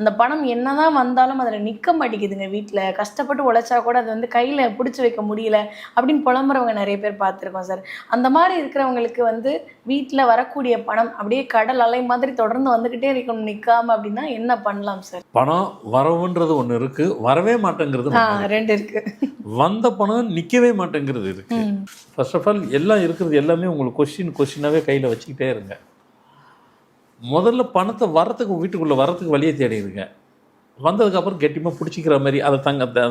அந்த பணம் என்னதான் வந்தாலும் அதில் நிற்க மாட்டேங்குதுங்க. வீட்டில் கஷ்டப்பட்டு உழைச்சா கூட அது வந்து கையில் பிடிச்சி வைக்க முடியல அப்படின்னு புலம்புறவங்க நிறைய பேர் பார்த்துருக்கோம் சார். அந்த மாதிரி இருக்கிறவங்களுக்கு வந்து வீட்டில் வரக்கூடிய பணம் அப்படியே கடல் அலை மாதிரி தொடர்ந்து வந்துக்கிட்டே இருக்கணும் நிற்காம அப்படின்னா என்ன பண்ணலாம் சார்? பணம் வரவுன்றது ஒன்று இருக்குது, வரவே மாட்டேங்கிறது 2 இருக்குது. வந்த பணம் நிற்கவே மாட்டேங்கிறது இருக்குது. ஃபர்ஸ்ட் ஆஃப் ஆல் எல்லாம் இருக்கிறது எல்லாமே உங்களுக்கு கொஸ்டினாகவே கையில் வச்சுக்கிட்டே இருங்க. முதல்ல பணத்தை வரத்துக்கு வீட்டுக்குள்ளே வரத்துக்கு வழியை தேடிடுங்க. வந்ததுக்கப்புறம் கெட்டியமாக பிடிச்சிக்கிற மாதிரி அதை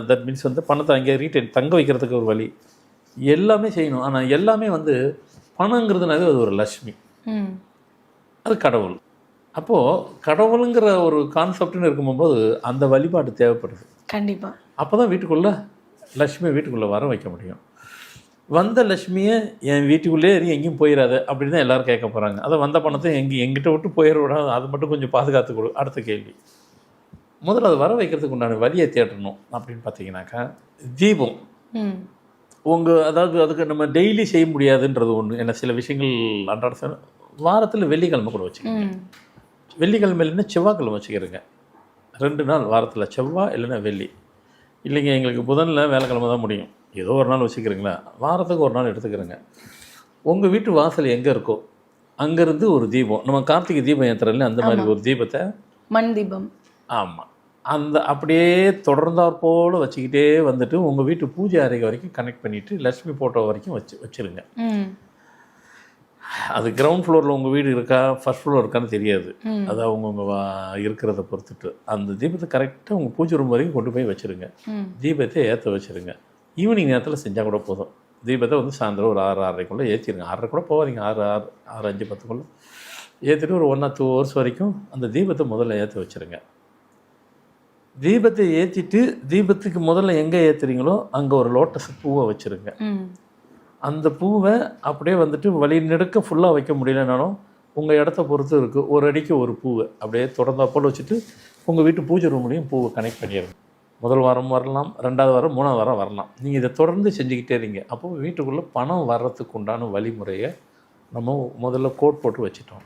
தட் மீன்ஸ் வந்து பணத்தை அங்கே தங்க வைக்கிறதுக்கு ஒரு வழி எல்லாமே செய்யணும். ஆனால் எல்லாமே வந்து பணங்கிறதுனாவே அது ஒரு லக்ஷ்மி, அது கடவுள். அப்போது கடவுளுங்கிற ஒரு கான்செப்ட்னு இருக்கும்போது அந்த வழிபாடு தேவைப்படுது கண்டிப்பாக. அப்போ தான் வீட்டுக்குள்ளே லக்ஷ்மியை வீட்டுக்குள்ளே வர வைக்க முடியும். வந்த லக்ஷ்மியை என் வீட்டுக்குள்ளே எங்கேயும் போயிடாத அப்படின்னு தான் எல்லோரும் கேட்க போகிறாங்க. அதை வந்த பணத்தை எங்கிட்ட விட்டு போயிடக்கூடாது, அது மட்டும் கொஞ்சம் பாதுகாத்து கொடு. அடுத்த கேள்வி, முதல்ல அதை வர வைக்கிறதுக்கு உண்டான வழியை தேடணும். அப்படின்னு பார்த்தீங்கன்னாக்கா தீபம் அதாவது அதுக்கு நம்ம டெய்லி செய்ய முடியாதுன்றது ஒன்று. ஏன்னா சில விஷயங்கள் அன்றாட வாரத்தில் வெள்ளிக்கிழமை கூட வச்சுக்கோங்க. வெள்ளிக்கிழமை இல்லைன்னா செவ்வாய்க்கிழமை வச்சுக்கிறேங்க. 2 நாள் வாரத்தில், செவ்வாய் இல்லைன்னா வெள்ளி. இல்லைங்க எங்களுக்கு புதனில் வேலைக்கிழமை தான் முடியும், ஏதோ ஒரு நாள் வச்சுக்கிறீங்களா, வாரத்துக்கு ஒரு நாள் எடுத்துக்கிறேங்க. உங்கள் வீட்டு வாசல் எங்கே இருக்கோ அங்கேருந்து ஒரு தீபம், நம்ம கார்த்திகை தீபம் ஏற்றுறதுல அந்த மாதிரி ஒரு தீபத்தை, மண் தீபம், ஆமாம், அந்த அப்படியே தொடர்ந்தாற் போல் வச்சுக்கிட்டே வந்துட்டு உங்கள் வீட்டு பூஜை அறை வரைக்கும் கனெக்ட் பண்ணிவிட்டு லக்ஷ்மி ஃபோட்டோ வரைக்கும் வச்சுருங்க. அது கிரவுண்ட் ஃப்ளோரில் உங்கள் வீடு இருக்கா ஃபர்ஸ்ட் ஃப்ளோர் இருக்கான்னு தெரியாது, அது அவங்கவுங்க இருக்கிறத பொறுத்துட்டு அந்த தீபத்தை கரெக்டாக உங்கள் பூஜை ரூம் வரைக்கும் கொண்டு போய் வச்சுருங்க. தீபத்தை ஏற்ற வச்சுருங்க. ஈவினிங் நேரத்தில் செஞ்சால் கூட போதும். தீபத்தை வந்து சாயந்தரம் ஒரு 6-6:30 ஏற்றிடுங்க. 6:30 கூட போகாதீங்க, 6-5-10 ஏற்றிட்டு ஒரு 1 or 2 hours வரைக்கும் அந்த தீபத்தை முதல்ல ஏற்ற வச்சுருங்க. தீபத்தை ஏற்றிட்டு தீபத்துக்கு முதல்ல எங்கே ஏற்றுறீங்களோ அங்கே ஒரு லோட்டஸ் பூவை வச்சுருங்க. அந்த பூவை அப்படியே வந்துட்டு வழி நெடுக்க ஃபுல்லாக வைக்க முடியலனாலும் உங்கள் இடத்த பொறுத்து இருக்குது, ஒரு அடிக்கு ஒரு பூவை அப்படியே தொடர்ந்தா போல் வச்சுட்டு உங்கள் வீட்டு பூஜை ரூம்லேயும் பூவை கனெக்ட் பண்ணிடுங்க. முதல் வாரம் வரலாம், 2வது வாரம், 3வது வாரம் வரலாம். நீங்கள் இதை தொடர்ந்து செஞ்சுக்கிட்டே இருங்க. அப்போது வீட்டுக்குள்ளே பணம் வர்றதுக்கு உண்டான வழிமுறையை நம்ம முதல்ல கோட் போட்டு வச்சுட்டோம்.